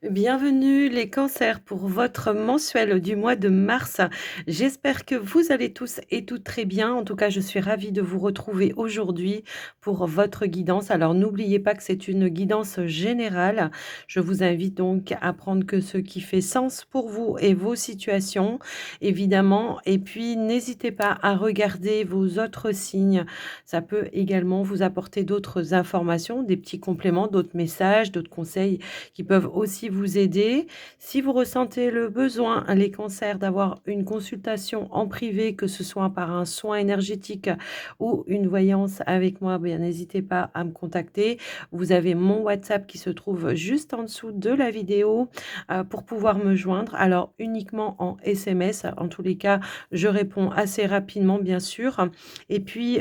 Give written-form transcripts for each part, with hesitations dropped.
Bienvenue les cancers pour votre mensuel du mois de mars. J'espère que vous allez tous et toutes très bien. En tout cas, je suis ravie de vous retrouver aujourd'hui pour votre guidance. Alors n'oubliez pas que c'est une guidance générale. Je vous invite donc à prendre que ce qui fait sens pour vous et vos situations, évidemment. Et puis n'hésitez pas à regarder vos autres signes. Ça peut également vous apporter d'autres informations, des petits compléments, d'autres messages, d'autres conseils qui peuvent aussi vous aider. Si vous ressentez le besoin, les cancers, d'avoir une consultation en privé, que ce soit par un soin énergétique ou une voyance avec moi, bien n'hésitez pas à me contacter. Vous avez mon WhatsApp qui se trouve juste en dessous de la vidéo pour pouvoir me joindre. Alors uniquement en SMS, en tous les cas, je réponds assez rapidement, bien sûr. Et puis,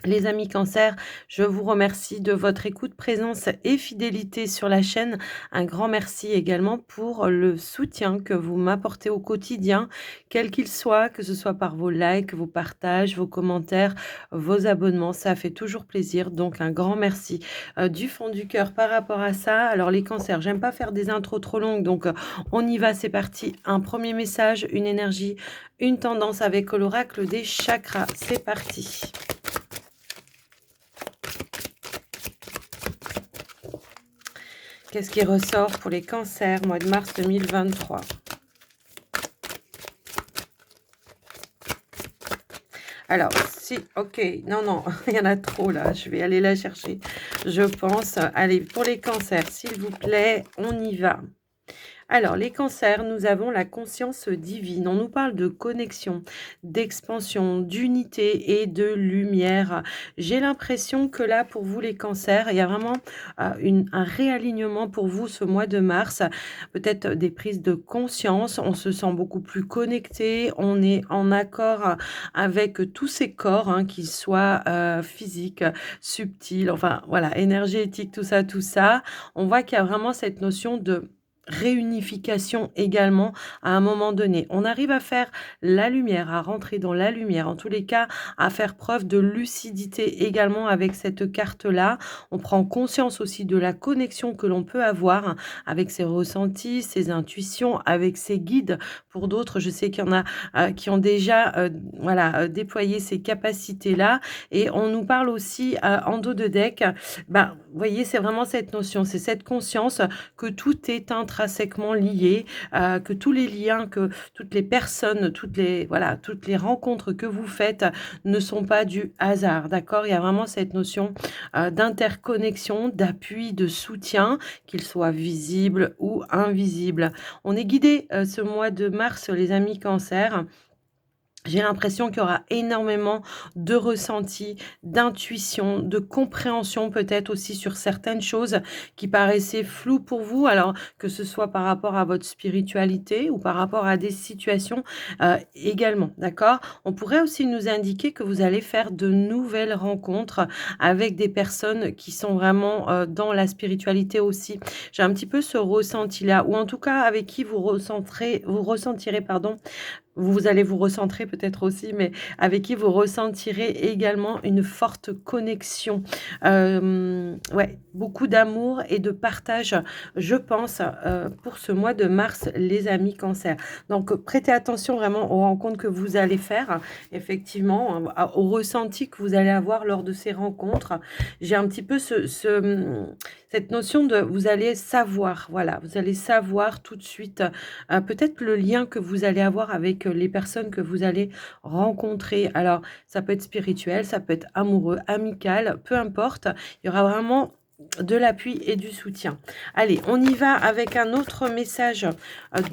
les amis cancer, je vous remercie de votre écoute, présence et fidélité sur la chaîne. Un grand merci également pour le soutien que vous m'apportez au quotidien, quel qu'il soit, que ce soit par vos likes, vos partages, vos commentaires, vos abonnements. Ça fait toujours plaisir. Donc un grand merci du fond du cœur par rapport à ça. Alors les cancers, j'aime pas faire des intros trop longues, donc on y va, c'est parti. Un premier message, une énergie, une tendance avec l'oracle des chakras. C'est parti. Qu'est-ce qui ressort pour les cancers, mois de mars 2023? Alors, si, ok, non, non, il y en a trop là, je vais aller la chercher, je pense. Allez, pour les cancers, s'il vous plaît, on y va. Alors, les cancers, nous avons la conscience divine. On nous parle de connexion, d'expansion, d'unité et de lumière. J'ai l'impression que là, pour vous, les cancers, il y a vraiment un réalignement pour vous ce mois de mars. Peut-être des prises de conscience. On se sent beaucoup plus connecté. On est en accord avec tous ces corps, hein, qu'ils soient physiques, subtils, enfin voilà, énergétiques, tout ça, tout ça. On voit qu'il y a vraiment cette notion de réunification également à un moment donné. On arrive à faire la lumière, à rentrer dans la lumière, en tous les cas, à faire preuve de lucidité également avec cette carte-là. On prend conscience aussi de la connexion que l'on peut avoir avec ses ressentis, ses intuitions, avec ses guides. Pour d'autres, je sais qu'il y en a qui ont déjà voilà, déployé ces capacités-là. Et on nous parle aussi en dos de deck, ben, vous voyez, c'est vraiment cette notion, c'est cette conscience que tout est intrinsèquement lié, que tous les liens, que toutes les personnes, voilà, toutes les rencontres que vous faites ne sont pas du hasard, d'accord? Il y a vraiment cette notion d'interconnexion, d'appui, de soutien, qu'il soit visible ou invisible. On est guidé ce mois de mars, les amis cancer. J'ai l'impression qu'il y aura énormément de ressentis, d'intuition, de compréhension peut-être aussi sur certaines choses qui paraissaient floues pour vous. Alors que ce soit par rapport à votre spiritualité ou par rapport à des situations également, d'accord? On pourrait aussi nous indiquer que vous allez faire de nouvelles rencontres avec des personnes qui sont vraiment dans la spiritualité aussi. J'ai un petit peu ce ressenti-là, ou en tout cas avec qui vous ressentirez, pardon, vous allez vous recentrer peut-être aussi, mais avec qui vous ressentirez également une forte connexion. Ouais, beaucoup d'amour et de partage, je pense, pour ce mois de mars, les amis cancer. Donc, prêtez attention vraiment aux rencontres que vous allez faire, effectivement, au ressenti que vous allez avoir lors de ces rencontres. J'ai un petit peu cette notion de vous allez savoir, voilà, vous allez savoir tout de suite peut-être le lien que vous allez avoir avec les personnes que vous allez rencontrer. Alors, ça peut être spirituel, ça peut être amoureux, amical, peu importe. Il y aura vraiment de l'appui et du soutien. Allez, on y va avec un autre message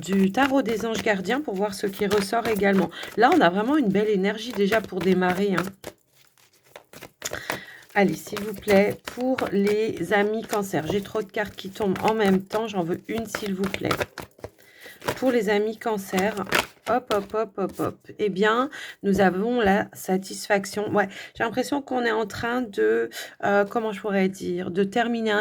du tarot des anges gardiens pour voir ce qui ressort également. Là, on a vraiment une belle énergie déjà pour démarrer, hein. Allez, s'il vous plaît, pour les amis cancer. J'ai trop de cartes qui tombent en même temps. J'en veux une, s'il vous plaît. Pour les amis cancer, Hop, hop, hop, hop, hop. Eh bien, nous avons la satisfaction. Ouais, j'ai l'impression qu'on est en train de, comment je pourrais dire? De terminer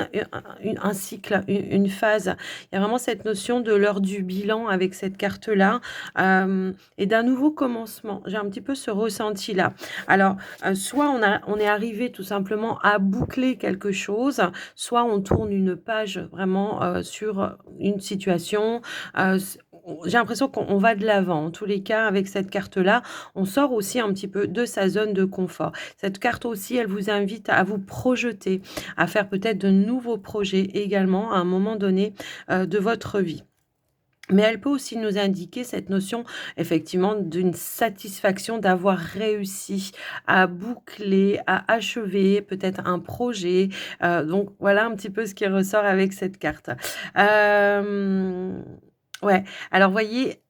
un cycle, une phase. Il y a vraiment cette notion de l'heure du bilan avec cette carte-là, et d'un nouveau commencement. J'ai un petit peu ce ressenti-là. Alors, soit on est arrivé tout simplement à boucler quelque chose, soit on tourne une page vraiment, sur une situation, j'ai l'impression qu'on va de l'avant. En tous les cas, avec cette carte-là, on sort aussi un petit peu de sa zone de confort. Cette carte aussi, elle vous invite à vous projeter, à faire peut-être de nouveaux projets également à un moment donné, de votre vie. Mais elle peut aussi nous indiquer cette notion, effectivement, d'une satisfaction d'avoir réussi à boucler, à achever peut-être un projet. Donc voilà un petit peu ce qui ressort avec cette carte. Ouais, alors voyez,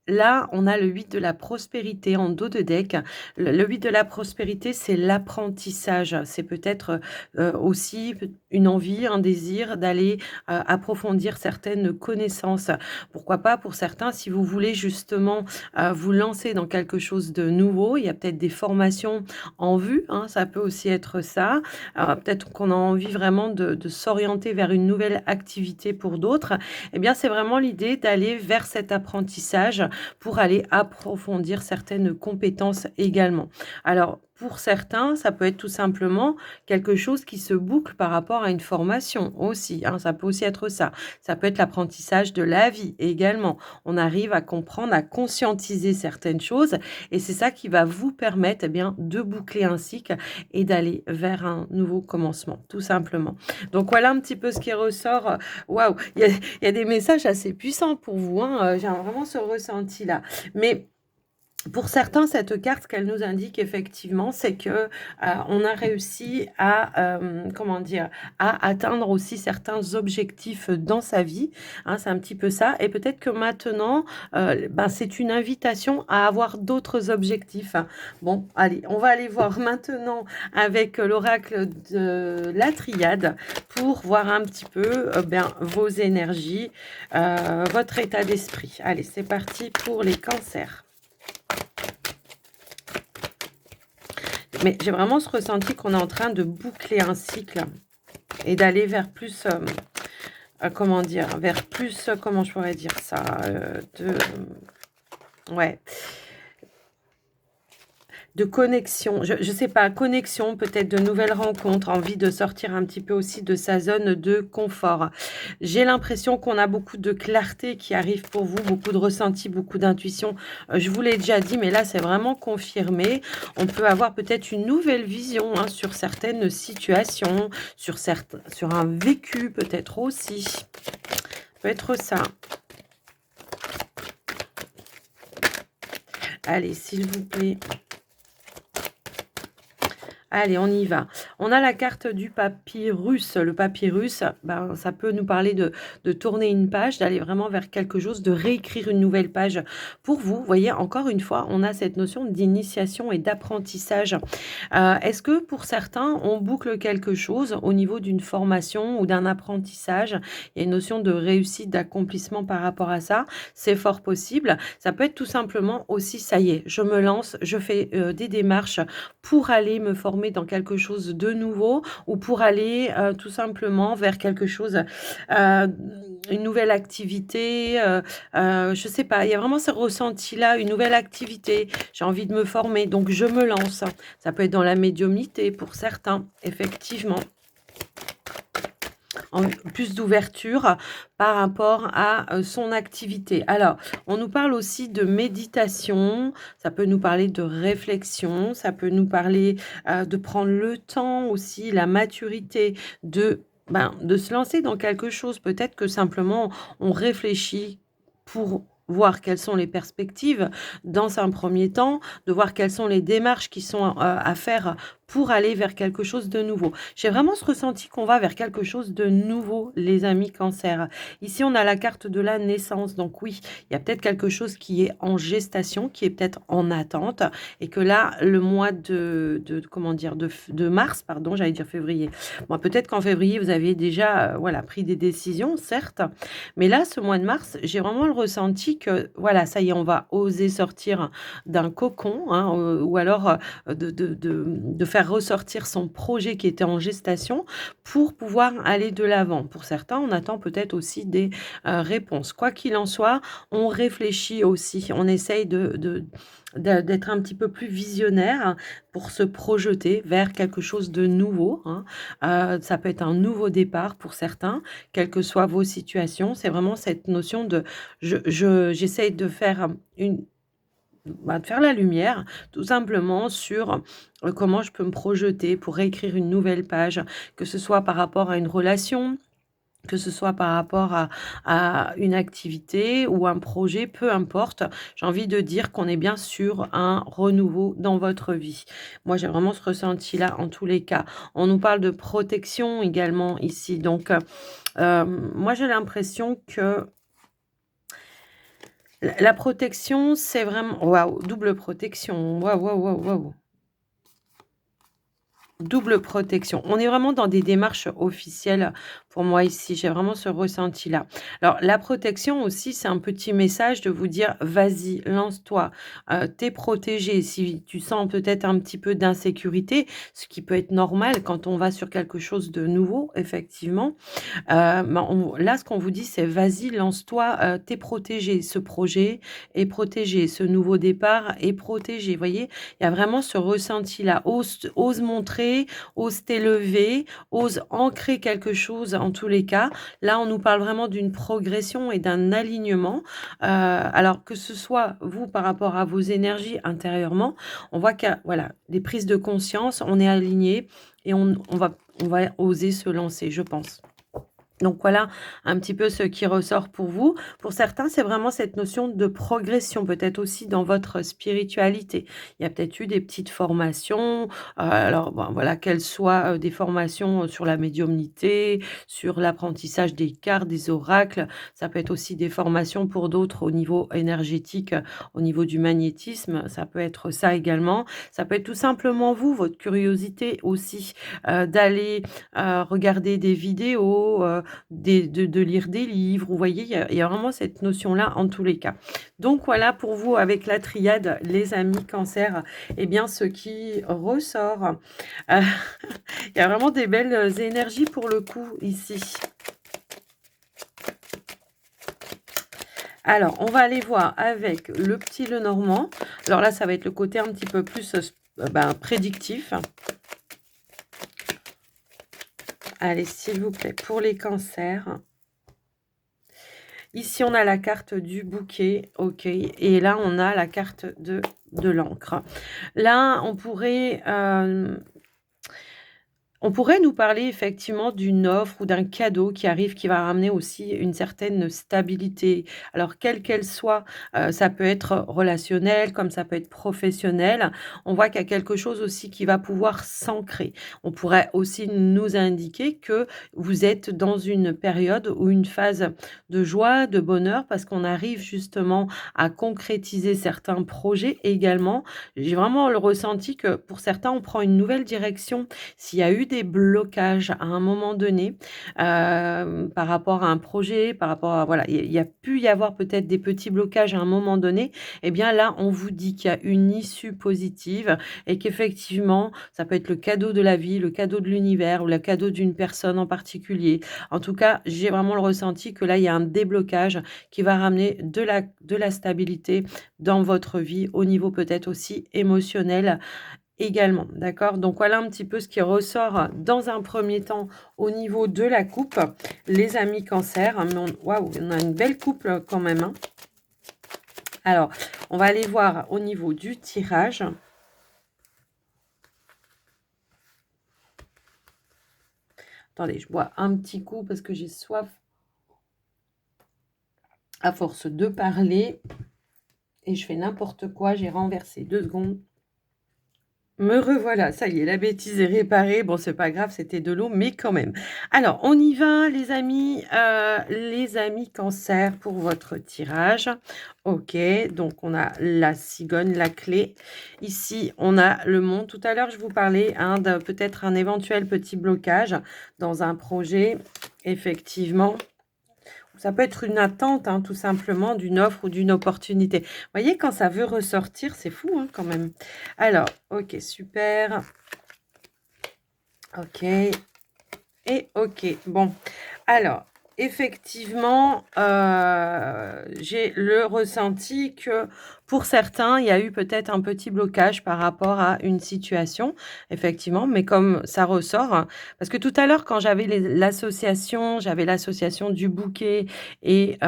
là, on a le 8 de la prospérité en dos de deck. Le 8 de la prospérité, c'est l'apprentissage. C'est peut-être, aussi une envie, un désir d'aller, approfondir certaines connaissances. Pourquoi pas pour certains, si vous voulez justement, vous lancer dans quelque chose de nouveau, il y a peut-être des formations en vue, hein, ça peut aussi être ça. Peut-être qu'on a envie vraiment de s'orienter vers une nouvelle activité pour d'autres. Eh bien, c'est vraiment l'idée d'aller vers cet apprentissage pour aller approfondir certaines compétences également. Alors, pour certains, ça peut être tout simplement quelque chose qui se boucle par rapport à une formation aussi, hein, ça peut aussi être ça. Ça peut être l'apprentissage de la vie également. On arrive à comprendre, à conscientiser certaines choses et c'est ça qui va vous permettre, eh bien, de boucler un cycle et d'aller vers un nouveau commencement, tout simplement. Donc voilà un petit peu ce qui ressort. Waouh, il y a des messages assez puissants pour vous, hein, j'ai vraiment ce ressenti-là. Mais pour certains, cette carte, ce qu'elle nous indique effectivement, c'est que, on a réussi à, comment dire? À atteindre aussi certains objectifs dans sa vie, hein, c'est un petit peu ça et peut-être que maintenant, ben, c'est une invitation à avoir d'autres objectifs. Bon, allez, on va aller voir maintenant avec l'oracle de la Triade pour voir un petit peu, bien, vos énergies, votre état d'esprit. Allez, c'est parti pour les cancers. Mais j'ai vraiment ce ressenti qu'on est en train de boucler un cycle et d'aller vers plus, comment dire? Vers plus, comment je pourrais dire ça? Ouais. De connexion, je sais pas, connexion, peut-être de nouvelles rencontres, envie de sortir un petit peu aussi de sa zone de confort. J'ai l'impression qu'on a beaucoup de clarté qui arrive pour vous, beaucoup de ressenti, beaucoup d'intuition. Je vous l'ai déjà dit, mais là, c'est vraiment confirmé. On peut avoir peut-être une nouvelle vision, hein, sur certaines situations, sur un vécu peut-être aussi. Ça peut être ça. Allez, s'il vous plaît. Allez, on y va. On a la carte du papyrus. Le papyrus, ben, ça peut nous parler de tourner une page, d'aller vraiment vers quelque chose, de réécrire une nouvelle page pour vous. Vous voyez, encore une fois, on a cette notion d'initiation et d'apprentissage. Est-ce que pour certains, on boucle quelque chose au niveau d'une formation ou d'un apprentissage? Il y a une notion de réussite, d'accomplissement par rapport à ça. C'est fort possible. Ça peut être tout simplement aussi, ça y est, je me lance, je fais des démarches pour aller me former dans quelque chose de nouveau ou pour aller tout simplement vers quelque chose, une nouvelle activité, je sais pas, il y a vraiment ce ressenti-là, une nouvelle activité, j'ai envie de me former, donc je me lance. Ça peut être dans la médiumnité pour certains, effectivement. Plus d'ouverture par rapport à son activité. Alors, on nous parle aussi de méditation, ça peut nous parler de réflexion, ça peut nous parler de prendre le temps aussi, la maturité de se lancer dans quelque chose. Peut-être que simplement on réfléchit pour voir quelles sont les perspectives dans un premier temps, de voir quelles sont les démarches qui sont à faire pour aller vers quelque chose de nouveau. J'ai vraiment ce ressenti qu'on va vers quelque chose de nouveau, les amis Cancer. Ici, on a la carte de la naissance. Donc oui, il y a peut-être quelque chose qui est en gestation, qui est peut-être en attente, et que là, le mois comment dire, de mars, pardon, j'allais dire février. Bon, peut-être qu'en février, vous avez déjà, voilà, pris des décisions, certes, mais là, ce mois de mars, j'ai vraiment le ressenti que, voilà, ça y est, on va oser sortir d'un cocon, hein, ou alors de faire ressortir son projet qui était en gestation pour pouvoir aller de l'avant. Pour certains, on attend peut-être aussi des réponses. Quoi qu'il en soit, on réfléchit aussi, on essaye d'être un petit peu plus visionnaire pour se projeter vers quelque chose de nouveau, hein. Ça peut être un nouveau départ pour certains, quelles que soient vos situations. C'est vraiment cette notion de j'essaye de faire de faire la lumière, tout simplement sur comment je peux me projeter pour réécrire une nouvelle page, que ce soit par rapport à une relation, que ce soit par rapport à une activité ou un projet, peu importe. J'ai envie de dire qu'on est bien sur un renouveau dans votre vie. Moi, j'ai vraiment ce ressenti-là en tous les cas. On nous parle de protection également ici. Donc, moi, j'ai l'impression que la protection, c'est vraiment... Waouh, double protection. Waouh, waouh, waouh, waouh. Double protection. On est vraiment dans des démarches officielles pour moi ici. J'ai vraiment ce ressenti-là. Alors, la protection aussi, c'est un petit message de vous dire, vas-y, lance-toi, tu protégé. Si tu sens peut-être un petit peu d'insécurité, ce qui peut être normal quand on va sur quelque chose de nouveau, effectivement, ben, là, ce qu'on vous dit, c'est vas-y, lance-toi, tu protégé. Ce projet est protégé. Ce nouveau départ est protégé. Vous voyez, il y a vraiment ce ressenti-là. Ose montrer, ose t'élever, ose ancrer quelque chose en tous les cas. Là, on nous parle vraiment d'une progression et d'un alignement. Alors que ce soit vous par rapport à vos énergies intérieurement, on voit qu'il y a voilà, des prises de conscience, on est aligné et on va oser se lancer, je pense. Donc voilà un petit peu ce qui ressort pour vous. Pour certains, c'est vraiment cette notion de progression, peut-être aussi dans votre spiritualité. Il y a peut-être eu des petites formations, alors bon, voilà, qu'elles soient des formations sur la médiumnité, sur l'apprentissage des cartes, des oracles. Ça peut être aussi des formations pour d'autres au niveau énergétique, au niveau du magnétisme. Ça peut être ça également. Ça peut être tout simplement vous, votre curiosité aussi, d'aller regarder des vidéos, de lire des livres. Vous voyez, il y a vraiment cette notion-là en tous les cas. Donc voilà pour vous avec la triade, les amis Cancer, eh bien ce qui ressort. Euh, il y a vraiment des belles énergies pour le coup ici. Alors, on va aller voir avec le petit Lenormand. Alors là, ça va être le côté un petit peu plus prédictif. Allez, s'il vous plaît, pour les cancers. Ici, on a la carte du bouquet, ok. Et là, on a la carte de l'encre. Là, on pourrait nous parler effectivement d'une offre ou d'un cadeau qui arrive, qui va ramener aussi une certaine stabilité. Alors, quelle qu'elle soit, ça peut être relationnel, comme ça peut être professionnel. On voit qu'il y a quelque chose aussi qui va pouvoir s'ancrer. On pourrait aussi nous indiquer que vous êtes dans une période ou une phase de joie, de bonheur, parce qu'on arrive justement à concrétiser certains projets également. J'ai vraiment le ressenti que pour certains, on prend une nouvelle direction. S'il y a eu des blocages à un moment donné, par rapport à un projet, par rapport à voilà, il y a pu y avoir peut-être des petits blocages à un moment donné, eh bien là, on vous dit qu'il y a une issue positive et qu'effectivement, ça peut être le cadeau de la vie, le cadeau de l'univers ou le cadeau d'une personne en particulier. En tout cas, j'ai vraiment le ressenti que là, il y a un déblocage qui va ramener de la stabilité dans votre vie, au niveau peut-être aussi émotionnel également, d'accord? Donc voilà un petit peu ce qui ressort dans un premier temps au niveau de la coupe, les amis Cancer. Waouh, on a une belle coupe quand même, hein. Alors, on va aller voir au niveau du tirage. Attendez, je bois un petit coup parce que j'ai soif à force de parler et je fais n'importe quoi. J'ai renversé 2 secondes. Me revoilà, ça y est, la bêtise est réparée. Bon, c'est pas grave, c'était de l'eau, mais quand même. Alors, on y va, les amis Cancer, pour votre tirage. OK, donc on a la cigogne, la clé. Ici, on a le monde. Tout à l'heure, je vous parlais hein, de peut-être un éventuel petit blocage dans un projet. Effectivement, ça peut être une attente, hein, tout simplement, d'une offre ou d'une opportunité. Vous voyez, quand ça veut ressortir, c'est fou hein, quand même. Alors, OK, super. OK et OK. Bon, alors, effectivement, j'ai le ressenti que pour certains, il y a eu peut-être un petit blocage par rapport à une situation, effectivement, mais comme ça ressort, hein, parce que tout à l'heure, quand j'avais l'association du bouquet et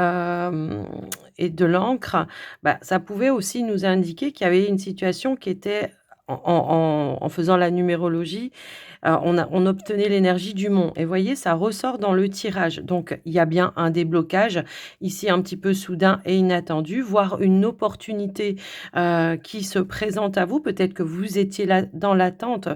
et de l'encre, bah, ça pouvait aussi nous indiquer qu'il y avait une situation qui était en faisant la numérologie, on obtenait l'énergie du mont et voyez, ça ressort dans le tirage. Donc il y a bien un déblocage ici un petit peu soudain et inattendu, voire une opportunité, qui se présente à vous. Peut-être que vous étiez là dans l'attente,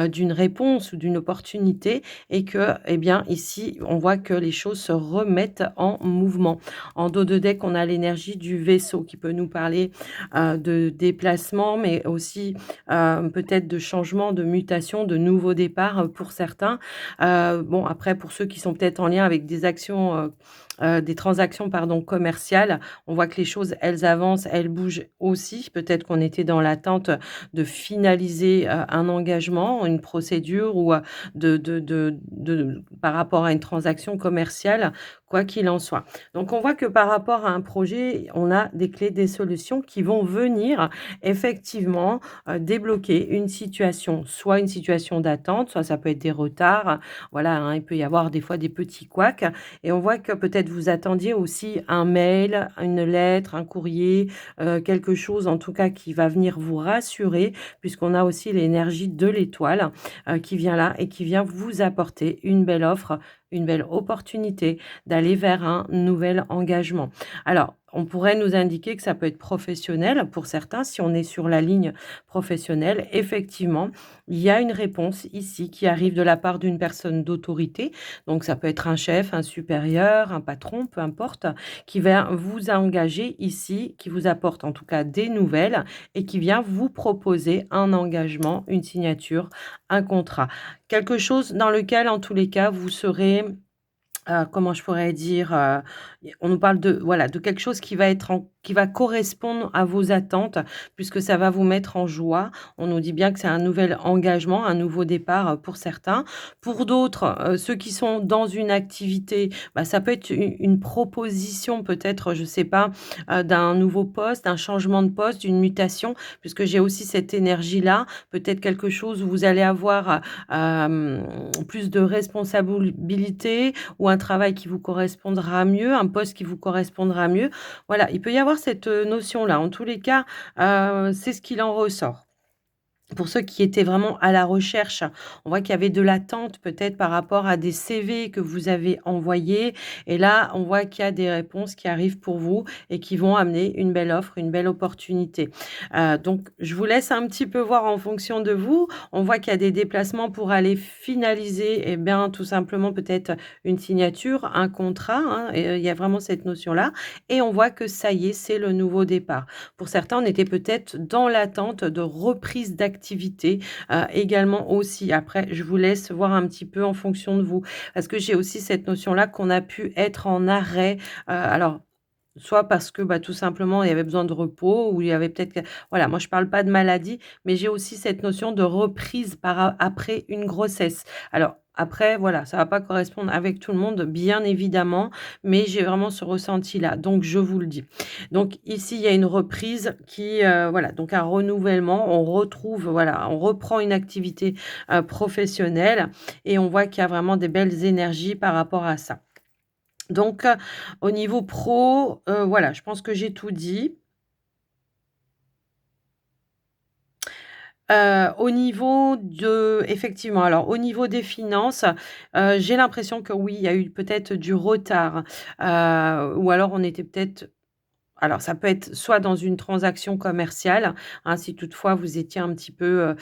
d'une réponse ou d'une opportunité et que, eh bien, ici, on voit que les choses se remettent en mouvement. En dos de deck, on a l'énergie du vaisseau qui peut nous parler, de déplacement, mais aussi, peut-être de changement, de mutation, de nouveaux départs, pour certains. Bon après pour ceux qui sont peut-être en lien avec des transactions pardon commerciales, on voit que les choses, elles avancent, elles bougent aussi. Peut-être qu'on était dans l'attente de finaliser, un engagement, une procédure ou, par rapport à une transaction commerciale, quoi qu'il en soit. Donc on voit que par rapport à un projet, on a des clés, des solutions qui vont venir effectivement débloquer une situation, soit une situation d'attente, soit ça peut être des retards. Voilà, hein, il peut y avoir des fois des petits couacs et on voit que peut-être vous attendiez aussi un mail, une lettre, un courrier, quelque chose en tout cas qui va venir vous rassurer puisqu'on a aussi l'énergie de l'étoile, qui vient là et qui vient vous apporter une belle offre, une belle opportunité d'aller vers un nouvel engagement. Alors, on pourrait nous indiquer que ça peut être professionnel pour certains, si on est sur la ligne professionnelle. Effectivement, il y a une réponse ici qui arrive de la part d'une personne d'autorité. Donc, ça peut être un chef, un supérieur, un patron, peu importe, qui va vous engager ici, qui vous apporte en tout cas des nouvelles et qui vient vous proposer un engagement, une signature, un contrat. Quelque chose dans lequel, en tous les cas, vous serez comment je pourrais dire? On nous parle de voilà, de quelque chose qui va correspondre à vos attentes, puisque ça va vous mettre en joie. On nous dit bien que c'est un nouvel engagement, un nouveau départ, pour certains. Pour d'autres, ceux qui sont dans une activité, bah, ça peut être une proposition peut-être, je sais pas, d'un nouveau poste, d'un changement de poste, d'une mutation, puisque j'ai aussi cette énergie-là. Peut-être quelque chose où vous allez avoir, plus de responsabilité ou un travail qui vous correspondra mieux, un poste qui vous correspondra mieux. Voilà, il peut y avoir cette, notion-là. En tous les cas, c'est ce qu'il en ressort. Pour ceux qui étaient vraiment à la recherche, on voit qu'il y avait de l'attente peut-être par rapport à des CV que vous avez envoyés et là, on voit qu'il y a des réponses qui arrivent pour vous et qui vont amener une belle offre, une belle opportunité. Donc je vous laisse un petit peu voir en fonction de vous. On voit qu'il y a des déplacements pour aller finaliser eh bien, tout simplement peut-être une signature, un contrat, hein, et il y a vraiment cette notion-là et on voit que ça y est, c'est le nouveau départ. Pour certains, on était peut-être dans l'attente de reprise d'activité, également aussi. Après, je vous laisse voir un petit peu en fonction de vous. Parce que j'ai aussi cette notion-là qu'on a pu être en arrêt, alors soit parce que, bah, tout simplement, il y avait besoin de repos ou il y avait peut-être que voilà, moi je parle pas de maladie, mais j'ai aussi cette notion de reprise après une grossesse. Alors après, voilà, ça va pas correspondre avec tout le monde, bien évidemment, mais j'ai vraiment ce ressenti-là, donc je vous le dis. Donc ici, il y a une reprise qui, voilà, donc un renouvellement. On retrouve, voilà, on reprend une activité, professionnelle et on voit qu'il y a vraiment des belles énergies par rapport à ça. Donc, au niveau pro, voilà, je pense que j'ai tout dit. Au niveau de effectivement, alors au niveau des finances, j'ai l'impression que oui, il y a eu peut-être du retard, ou alors on était peut-être alors ça peut être soit dans une transaction commerciale, hein, si toutefois vous étiez un petit peu,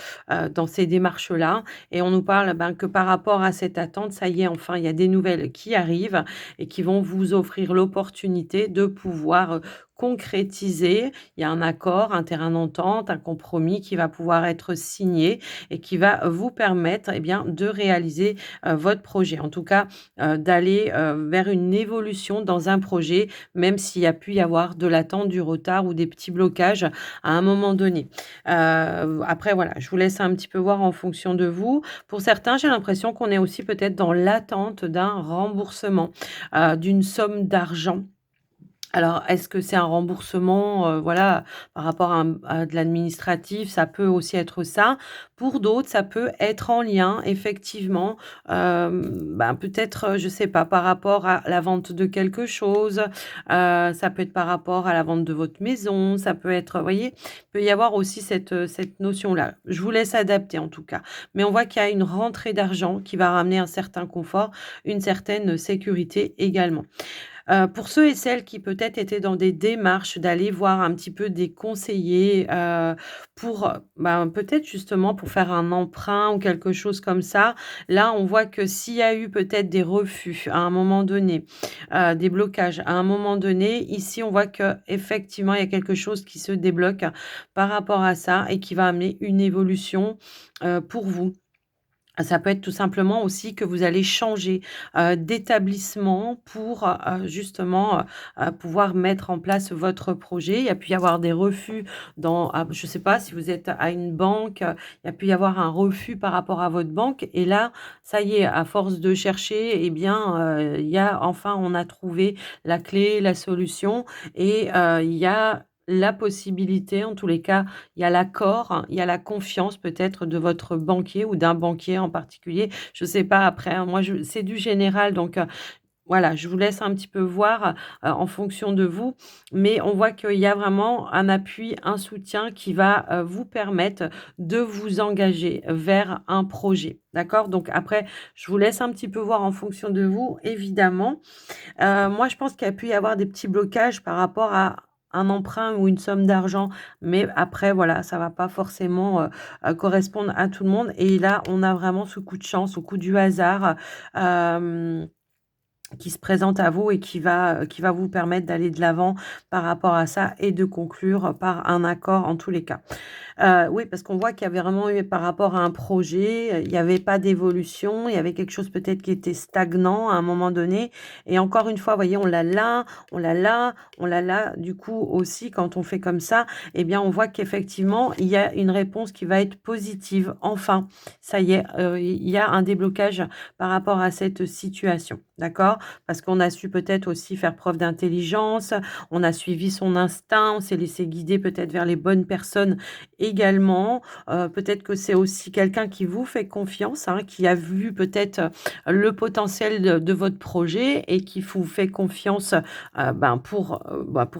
dans ces démarches-là et on nous parle, ben, que par rapport à cette attente, ça y est, enfin, il y a des nouvelles qui arrivent et qui vont vous offrir l'opportunité de pouvoir, concrétiser. Il y a un accord, un terrain d'entente, un compromis qui va pouvoir être signé et qui va vous permettre, eh bien, de réaliser, votre projet. En tout cas, d'aller, vers une évolution dans un projet, même s'il y a pu y avoir de l'attente, du retard ou des petits blocages à un moment donné. Après voilà, je vous laisse un petit peu voir en fonction de vous. Pour certains, j'ai l'impression qu'on est aussi peut-être dans l'attente d'un remboursement, d'une somme d'argent. Alors, est-ce que c'est un remboursement, voilà, par rapport à de l'administratif? Ça peut aussi être ça. Pour d'autres, ça peut être en lien effectivement, ben, peut-être, je sais pas, par rapport à la vente de quelque chose, ça peut être par rapport à la vente de votre maison, ça peut être, vous voyez? Il peut y avoir aussi cette notion-là. Je vous laisse adapter en tout cas. Mais on voit qu'il y a une rentrée d'argent qui va ramener un certain confort, une certaine sécurité également. Pour ceux et celles qui peut-être étaient dans des démarches d'aller voir un petit peu des conseillers, pour, ben, peut-être justement pour faire un emprunt ou quelque chose comme ça. Là, on voit que s'il y a eu peut-être des refus à un moment donné, des blocages à un moment donné, ici on voit que effectivement il y a quelque chose qui se débloque par rapport à ça et qui va amener une évolution, pour vous. Ça peut être tout simplement aussi que vous allez changer, d'établissement pour, justement, pouvoir mettre en place votre projet. Il y a pu y avoir des refus je ne sais pas si vous êtes à une banque, il y a pu y avoir un refus par rapport à votre banque et là, ça y est, à force de chercher et bien, il y a enfin on a trouvé la clé, la solution et il y a la possibilité, en tous les cas, il y a l'accord, hein, il y a la confiance peut-être de votre banquier ou d'un banquier en particulier. Je ne sais pas après, hein, moi je c'est du général donc voilà, je vous laisse un petit peu voir, en fonction de vous. Mais on voit qu'il y a vraiment un appui, un soutien qui va, vous permettre de vous engager vers un projet. D'accord? Donc après, je vous laisse un petit peu voir en fonction de vous, évidemment. Moi, je pense qu'il y a pu y avoir des petits blocages par rapport à un emprunt ou une somme d'argent, mais après voilà, ça va pas forcément, correspondre à tout le monde et là, on a vraiment ce coup de chance, au coup du hasard, hem qui se présente à vous et qui va vous permettre d'aller de l'avant par rapport à ça et de conclure par un accord en tous les cas. Oui, parce qu'on voit qu'il y avait vraiment eu par rapport à un projet, il y avait pas d'évolution, il y avait quelque chose peut-être qui était stagnant à un moment donné et encore une fois, vous voyez, on l'a là, on l'a là, on l'a là. Du coup aussi, quand on fait comme ça, eh bien, on voit qu'effectivement, il y a une réponse qui va être positive. Enfin, ça y est, il y a un déblocage par rapport à cette situation, d'accord? Parce qu'on a su peut-être aussi faire preuve d'intelligence, on a suivi son instinct, on s'est laissé guider peut-être vers les bonnes personnes également. Peut-être que c'est aussi quelqu'un qui vous fait confiance, hein, qui a vu peut-être, le potentiel de votre projet et qui vous fait confiance, ben, pour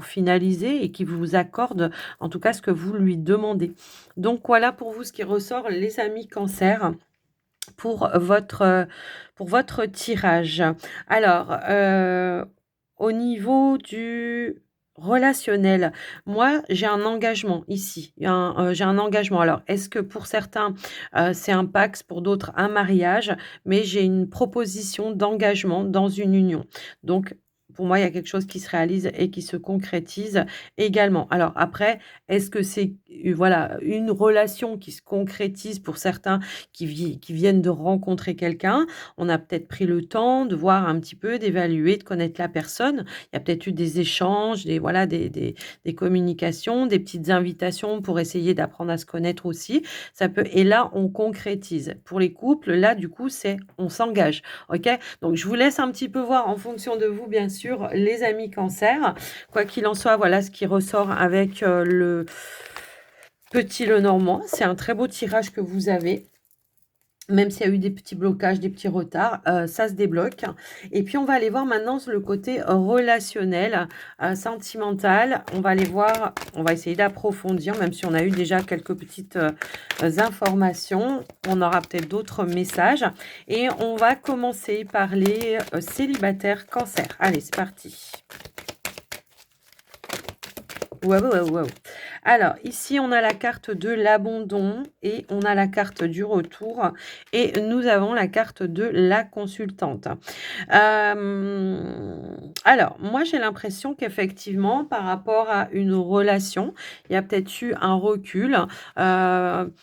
finaliser et qui vous accorde, en tout cas, ce que vous lui demandez. Donc voilà pour vous ce qui ressort, les amis Cancer pour votre tirage. Alors, au niveau du relationnel, moi, j'ai un engagement ici, j'ai un engagement. Alors, est-ce que pour certains, c'est un Pacs, pour d'autres un mariage, mais j'ai une proposition d'engagement dans une union. Donc pour moi, il y a quelque chose qui se réalise et qui se concrétise également. Alors après, est-ce que c'est, voilà, une relation qui se concrétise pour certains qui viennent de rencontrer quelqu'un. On a peut-être pris le temps de voir un petit peu, d'évaluer, de connaître la personne. Il y a peut-être eu des échanges, des communications, des petites invitations pour essayer d'apprendre à se connaître aussi. Ça peut et là, on concrétise. Pour les couples, là, du coup, c'est on s'engage, OK? Donc je vous laisse un petit peu voir en fonction de vous, bien sûr, les amis Cancer. Quoi qu'il en soit, voilà ce qui ressort avec, le petit Lenormand. C'est un très beau tirage que vous avez. Même s'il y a eu des petits blocages, des petits retards, ça se débloque et puis on va aller voir maintenant le côté relationnel, sentimental. On va aller voir, on va essayer d'approfondir, même si on a eu déjà quelques petites, informations. On aura peut-être d'autres messages et on va commencer par les, célibataires Cancer. Allez, c'est parti. Waouh, waouh, waouh. Alors, ici, on a la carte de l'abandon et on a la carte du retour et nous avons la carte de la consultante. Alors, moi, j'ai l'impression qu'effectivement, par rapport à une relation, il y a peut-être eu un recul. Heu,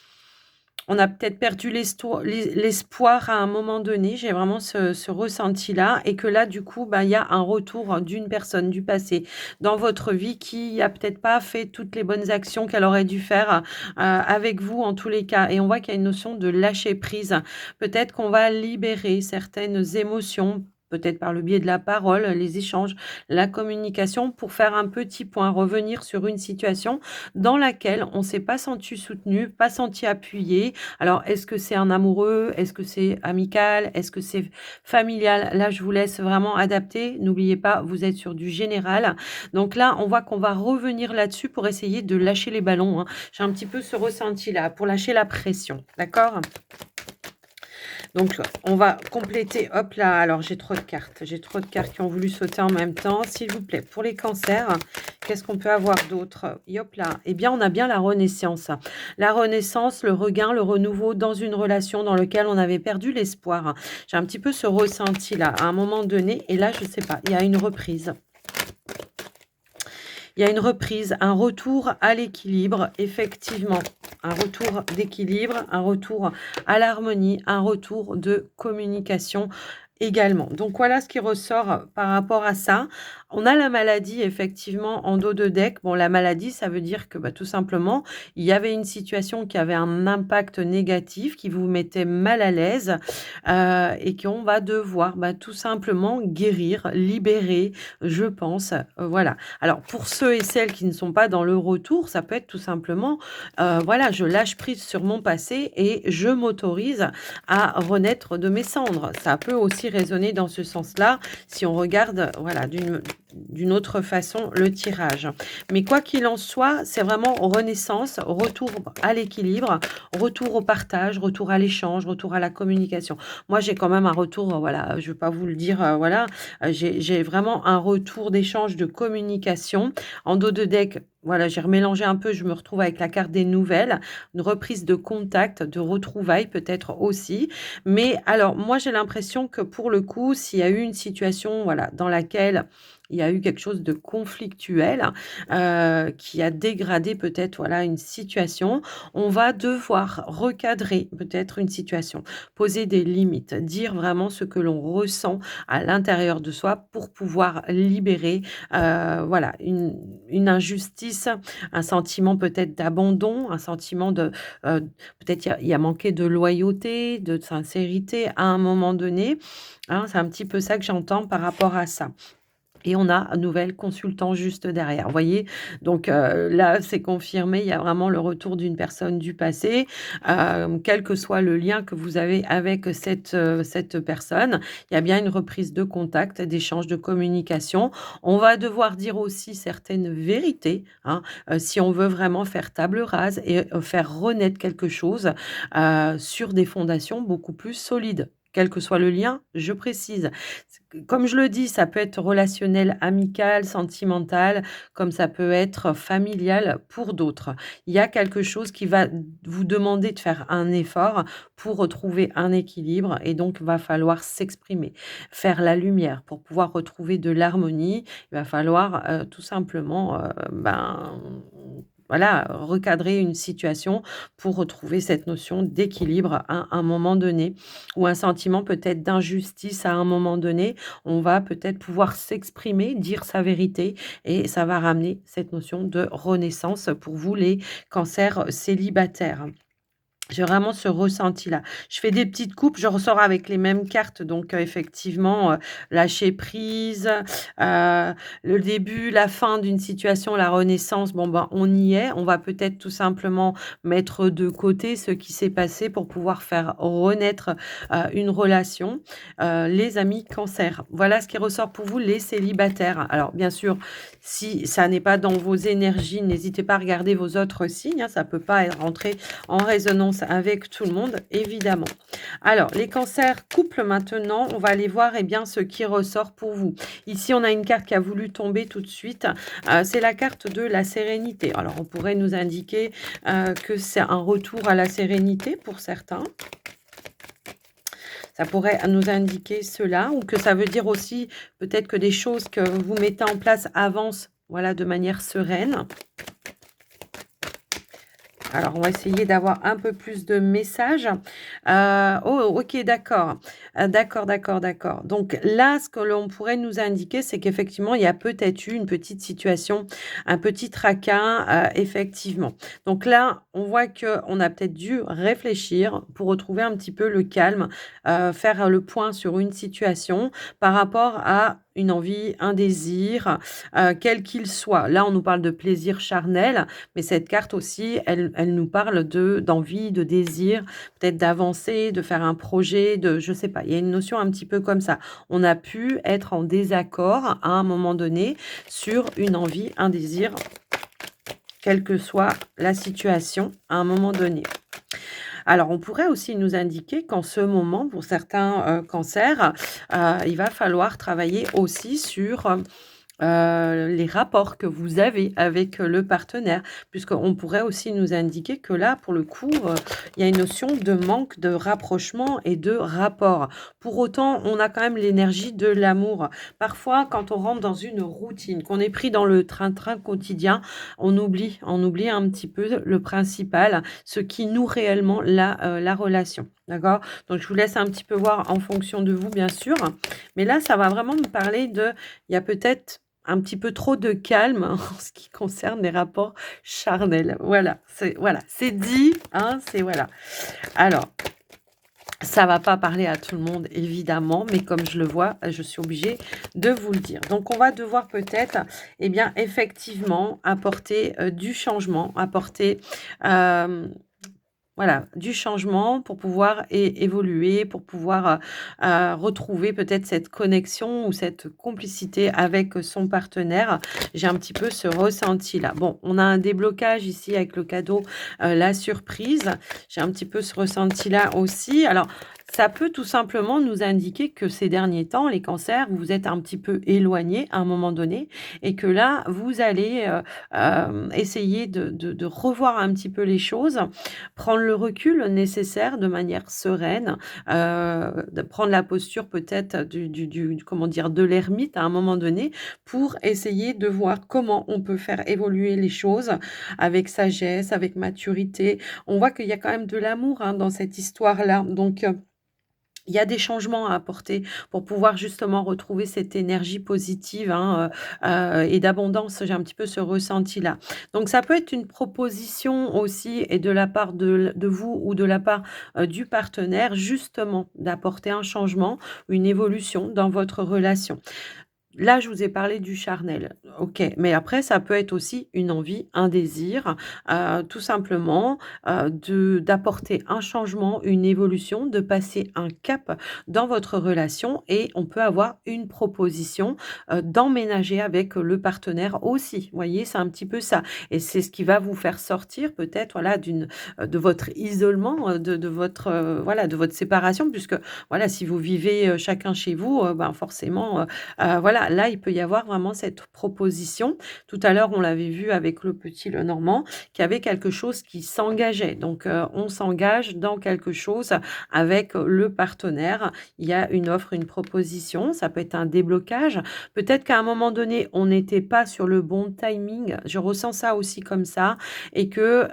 on a peut-être perdu l'espoir à un moment donné. J'ai vraiment ce ressenti-là et que là, du coup, bah, il y a un retour d'une personne du passé dans votre vie qui a peut-être pas fait toutes les bonnes actions qu'elle aurait dû faire, avec vous en tous les cas et on voit qu'il y a une notion de lâcher prise. Peut-être qu'on va libérer certaines émotions, peut-être par le biais de la parole, les échanges, la communication pour faire un petit point, revenir sur une situation dans laquelle on s'est pas senti soutenu, pas senti appuyé. Alors, est-ce que c'est un amoureux? Est-ce que c'est amical? Est-ce que c'est familial? Là, je vous laisse vraiment adapter. N'oubliez pas, vous êtes sur du général. Donc là, on voit qu'on va revenir là-dessus pour essayer de lâcher les ballons, hein. J'ai un petit peu ce ressenti-là, pour lâcher la pression, d'accord? Donc, on va compléter. Hop là, alors j'ai trop de cartes. J'ai trop de cartes qui ont voulu sauter en même temps. S'il vous plaît, pour les cancers, qu'est-ce qu'on peut avoir d'autre? Et hop là. Eh bien, on a bien la renaissance. La renaissance, le regain, le renouveau dans une relation dans laquelle on avait perdu l'espoir. J'ai un petit peu ce ressenti-là à un moment donné. Et là, je ne sais pas, il y a une reprise. Il y a une reprise, un retour à l'équilibre, effectivement. Un retour d'équilibre, un retour à l'harmonie, un retour de communication également. Donc voilà ce qui ressort par rapport à ça. On a la maladie effectivement en dos de deck. Bon, la maladie, ça veut dire que bah, tout simplement, il y avait une situation qui avait un impact négatif, qui vous mettait mal à l'aise et qu'on va devoir bah, tout simplement guérir, libérer, je pense. Voilà. Alors pour ceux et celles qui ne sont pas dans le retour, ça peut être tout simplement, voilà, je lâche prise sur mon passé et je m'autorise à renaître de mes cendres. Ça peut aussi résonner dans ce sens-là, si on regarde, voilà, d'une autre façon le tirage. Mais quoi qu'il en soit, c'est vraiment renaissance, retour à l'équilibre, retour au partage, retour à l'échange, retour à la communication. Moi, j'ai quand même un retour, voilà, je ne vais pas vous le dire, voilà, j'ai vraiment un retour d'échange, de communication. En dos de deck, voilà, j'ai remélangé un peu, je me retrouve avec la carte des nouvelles, une reprise de contact, de retrouvailles peut-être aussi. Mais alors, moi, j'ai l'impression que pour le coup, s'il y a eu une situation, voilà, dans laquelle il y a eu quelque chose de conflictuel, qui a dégradé peut-être, voilà, une situation, on va devoir recadrer peut-être une situation, poser des limites, dire vraiment ce que l'on ressent à l'intérieur de soi pour pouvoir libérer, voilà, une injustice, un sentiment peut-être d'abandon, un sentiment de, peut-être il y a manqué de loyauté, de sincérité à un moment donné, hein. C'est un petit peu ça que j'entends par rapport à ça. Et on a un nouvel consultant juste derrière, vous voyez? Donc là, c'est confirmé, il y a vraiment le retour d'une personne du passé, quel que soit le lien que vous avez avec cette personne, il y a bien une reprise de contact, d'échange, de communication. On va devoir dire aussi certaines vérités, hein, si on veut vraiment faire table rase et faire renaître quelque chose, sur des fondations beaucoup plus solides. Quel que soit le lien, je précise. Comme je le dis, ça peut être relationnel, amical, sentimental, comme ça peut être familial pour d'autres. Il y a quelque chose qui va vous demander de faire un effort pour retrouver un équilibre et donc va falloir s'exprimer, faire la lumière pour pouvoir retrouver de l'harmonie. Il va falloir, tout simplement, ben, voilà, recadrer une situation pour retrouver cette notion d'équilibre à un moment donné ou un sentiment peut-être d'injustice à un moment donné. On va peut-être pouvoir s'exprimer, dire sa vérité et ça va ramener cette notion de renaissance pour vous les cancers célibataires. J'ai vraiment ce ressenti-là. Je fais des petites coupes, je ressors avec les mêmes cartes, donc effectivement, lâcher prise, le début, la fin d'une situation, la renaissance, bon, ben, on y est. On va peut-être tout simplement mettre de côté ce qui s'est passé pour pouvoir faire renaître, une relation. Les amis cancer, voilà ce qui ressort pour vous, les célibataires. Alors bien sûr, si ça n'est pas dans vos énergies, n'hésitez pas à regarder vos autres signes, hein, ça peut pas rentrer en résonance chance avec tout le monde, évidemment. Alors, les cancers couple maintenant, on va aller voir eh bien, ce qui ressort pour vous. Ici, on a une carte qui a voulu tomber tout de suite. C'est la carte de la sérénité. Alors, on pourrait nous indiquer que c'est un retour à la sérénité pour certains. Ça pourrait nous indiquer cela ou que ça veut dire aussi peut-être que des choses que vous mettez en place avancent, voilà, de manière sereine. Alors, on va essayer d'avoir un peu plus de messages. Oh, OK, d'accord. D'accord, d'accord, d'accord. Donc là, ce que l'on pourrait nous indiquer, c'est qu'effectivement, il y a peut-être eu une petite situation, un petit tracas, effectivement. Donc là, on voit qu'on a peut-être dû réfléchir pour retrouver un petit peu le calme, faire le point sur une situation par rapport à une envie, un désir, quel qu'il soit. Là, on nous parle de plaisir charnel, mais cette carte aussi, elle nous parle d'envie, de désir, peut-être d'avancer, de faire un projet, je sais pas, il y a une notion un petit peu comme ça. On a pu être en désaccord à un moment donné sur une envie, un désir, quelle que soit la situation à un moment donné. Alors, on pourrait aussi nous indiquer qu'en ce moment, pour certains, cancers, il va falloir travailler aussi sur, les rapports que vous avez avec, le partenaire. Puisqu'on pourrait aussi nous indiquer que là, pour le coup, il y a une notion de manque de rapprochement et de rapport. Pour autant, on a quand même l'énergie de l'amour. Parfois, quand on rentre dans une routine, qu'on est pris dans le train-train quotidien, on oublie un petit peu le principal, ce qui noue réellement la relation. D'accord? Donc je vous laisse un petit peu voir en fonction de vous, bien sûr. Mais là, ça va vraiment me parler il y a peut-être un petit peu trop de calme en ce qui concerne les rapports charnels. C'est dit, hein, c'est voilà. Alors, ça va pas parler à tout le monde évidemment, mais comme je le vois, je suis obligée de vous le dire. Donc on va devoir peut-être, eh bien, effectivement apporter, du changement, apporter, hem voilà, du changement pour pouvoir évoluer, pour pouvoir, retrouver peut-être cette connexion ou cette complicité avec son partenaire. J'ai un petit peu ce ressenti-là. Bon, on a un déblocage ici avec le cadeau, la surprise. J'ai un petit peu ce ressenti-là aussi. Alors, ça peut tout simplement nous indiquer que ces derniers temps, les cancers, vous vous êtes un petit peu éloignés à un moment donné et que là, vous allez, essayer de revoir un petit peu les choses, prendre le recul nécessaire de manière sereine, de prendre la posture peut-être comment dire? De l'ermite à un moment donné, pour essayer de voir comment on peut faire évoluer les choses avec sagesse, avec maturité. On voit qu'il y a quand même de l'amour, hein, dans cette histoire-là, donc il y a des changements à apporter pour pouvoir justement retrouver cette énergie positive, hein, et d'abondance. J'ai un petit peu ce ressenti-là. Donc ça peut être une proposition aussi et de la part de vous ou de la part, du partenaire, justement d'apporter un changement, une évolution dans votre relation. Là, je vous ai parlé du charnel, OK, mais après ça peut être aussi une envie, un désir, tout simplement, d'apporter un changement, une évolution, de passer un cap dans votre relation et on peut avoir une proposition, d'emménager avec le partenaire aussi. Vous voyez? C'est un petit peu ça et c'est ce qui va vous faire sortir peut-être, voilà, de votre isolement, de votre, voilà, de votre séparation puisque, voilà, si vous vivez, chacun chez vous, ben, forcément, voilà, là, il peut y avoir vraiment cette proposition. Tout à l'heure, on l'avait vu avec le petit Lenormand, qu'il y avait quelque chose qui s'engageait. Donc, on s'engage dans quelque chose avec le partenaire. Il y a une offre, une proposition, ça peut être un déblocage. Peut-être qu'à un moment donné, on n'était pas sur le bon timing. Je ressens ça aussi comme ça et que,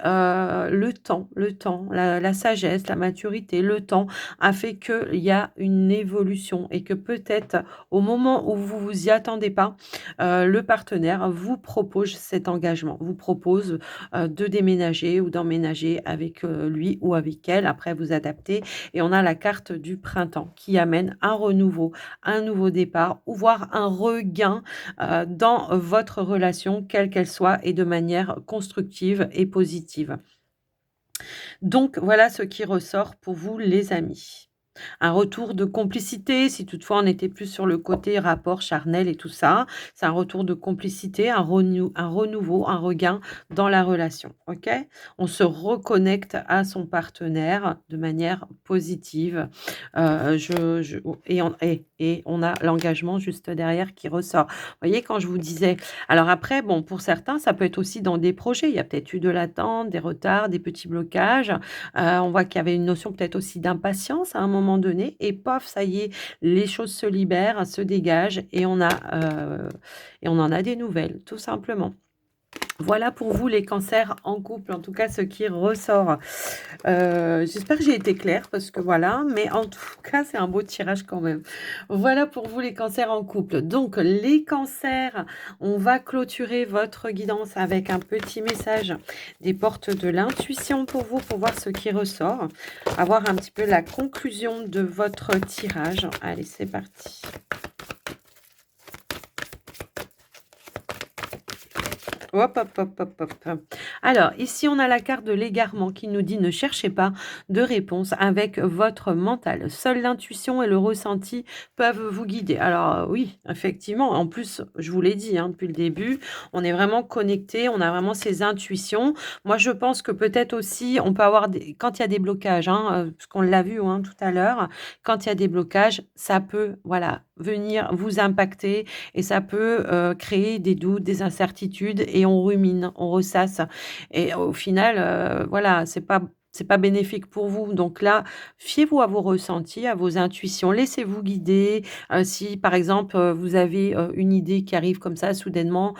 le temps, la sagesse, la maturité, le temps a fait qu'il y a une évolution et que peut-être au moment où vous vous y attendez pas, le partenaire vous propose cet engagement, vous propose, de déménager ou d'emménager avec, lui ou avec elle. Après vous adaptez et on a la carte du printemps qui amène un renouveau, un nouveau départ ou voire un regain, dans votre relation, quelle qu'elle soit et de manière constructive et positive. Donc voilà ce qui ressort pour vous les amis. Un retour de complicité, si toutefois on était plus sur le côté rapport charnel et tout ça. C'est un retour de complicité, un renouveau, un regain dans la relation, OK? On se reconnecte à son partenaire de manière positive, je et on a l'engagement juste derrière qui ressort. Vous voyez, quand je vous disais alors après, bon, pour certains, ça peut être aussi dans des projets. Il y a peut-être eu de l'attente, des retards, des petits blocages. On voit qu'il y avait une notion peut-être aussi d'impatience à un moment donné et pof, ça y est, les choses se libèrent, se dégagent et on en a des nouvelles, tout simplement. Voilà pour vous les cancers en couple, en tout cas ce qui ressort. J'espère que j'ai été claire parce que voilà, mais en tout cas, c'est un beau tirage quand même. Voilà pour vous les cancers en couple. Donc les cancers, on va clôturer votre guidance avec un petit message des portes de l'intuition pour vous, pour voir ce qui ressort, avoir un petit peu la conclusion de votre tirage. Allez, c'est parti. Hop, hop, hop, hop, hop. Alors, ici, on a la carte de l'égarement qui nous dit: «Ne cherchez pas de réponse avec votre mental. Seule l'intuition et le ressenti peuvent vous guider». Alors, oui, effectivement, en plus, je vous l'ai dit, hein, depuis le début, on est vraiment connecté, on a vraiment ces intuitions. Moi, je pense que peut-être aussi, on peut avoir des quand il y a des blocages, hein, parce qu'on l'a vu, hein, tout à l'heure, quand il y a des blocages, ça peut, voilà, venir vous impacter et ça peut, créer des doutes, des incertitudes et on rumine, on ressasse et au final, voilà, c'est pas bénéfique pour vous. Donc là, fiez-vous à vos ressentis, à vos intuitions, laissez-vous guider. Si par exemple, vous avez, une idée qui arrive comme ça soudainement,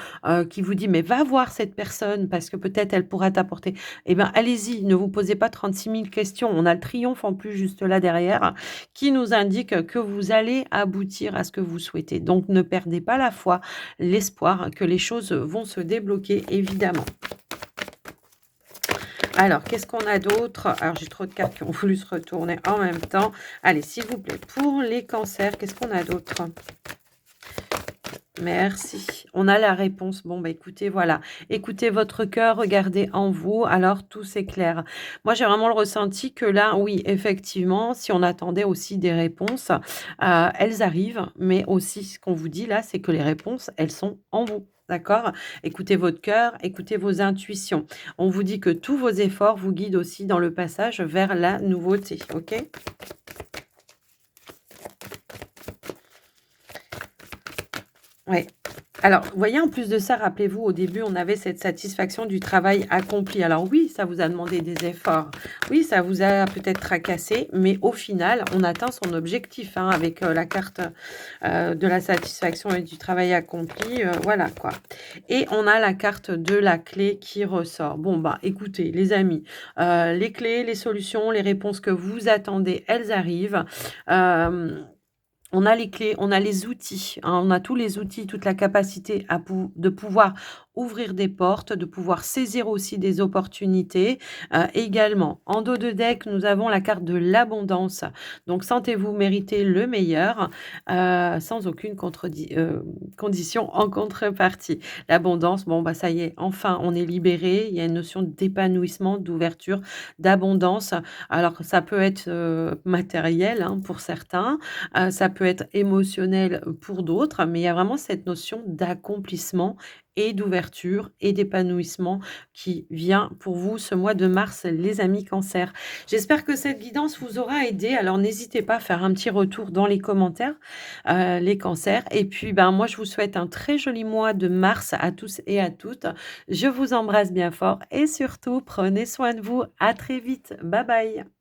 qui vous dit: «Mais va voir cette personne parce que peut-être elle pourra t'apporter», eh ben, allez-y, ne vous posez pas 36 000 questions. On a le triomphe en plus juste là derrière qui nous indique que vous allez aboutir à ce que vous souhaitez. Donc ne perdez pas la foi, l'espoir que les choses vont se débloquer évidemment. Alors, qu'est-ce qu'on a d'autre? Alors, j'ai trop de cartes qui ont voulu se retourner en même temps. Allez, s'il vous plaît, pour les cancers, qu'est-ce qu'on a d'autre? Merci. On a la réponse. Bon, bah, écoutez, voilà. Écoutez votre cœur, regardez en vous, alors tout s'éclaire. Moi, j'ai vraiment le ressenti que là, oui, effectivement, si on attendait aussi des réponses, elles arrivent, mais aussi ce qu'on vous dit là, c'est que les réponses, elles sont en vous. D'accord? Écoutez votre cœur, écoutez vos intuitions. On vous dit que tous vos efforts vous guident aussi dans le passage vers la nouveauté. OK? Ouais. Alors, vous voyez, en plus de ça, rappelez-vous, au début, on avait cette satisfaction du travail accompli. Alors oui, ça vous a demandé des efforts. Oui, ça vous a peut-être tracassé, mais au final, on atteint son objectif hein, avec la carte de la satisfaction et du travail accompli. Voilà quoi. Et on a la carte de la clé qui ressort. Bon, bah écoutez, les amis, les clés, les solutions, les réponses que vous attendez, elles arrivent. Euh, on a les clés, on a les outils, hein, on a tous les outils, toute la capacité de pouvoir ouvrir des portes, de pouvoir saisir aussi des opportunités. Également, en dos de deck, nous avons la carte de l'abondance. Donc, sentez-vous mériter le meilleur sans aucune condition en contrepartie. L'abondance, bon, bah ça y est, enfin, on est libéré. Il y a une notion d'épanouissement, d'ouverture, d'abondance. Alors, ça peut être matériel hein, pour certains. Ça peut être émotionnel, pour d'autres, mais il y a vraiment cette notion d'accomplissement et d'ouverture et d'épanouissement qui vient pour vous ce mois de mars, les amis Cancer. J'espère que cette guidance vous aura aidé. Alors n'hésitez pas à faire un petit retour dans les commentaires, les cancers et puis, ben, moi je vous souhaite un très joli mois de mars à tous et à toutes. Je vous embrasse bien fort et surtout prenez soin de vous. À très vite. Bye bye.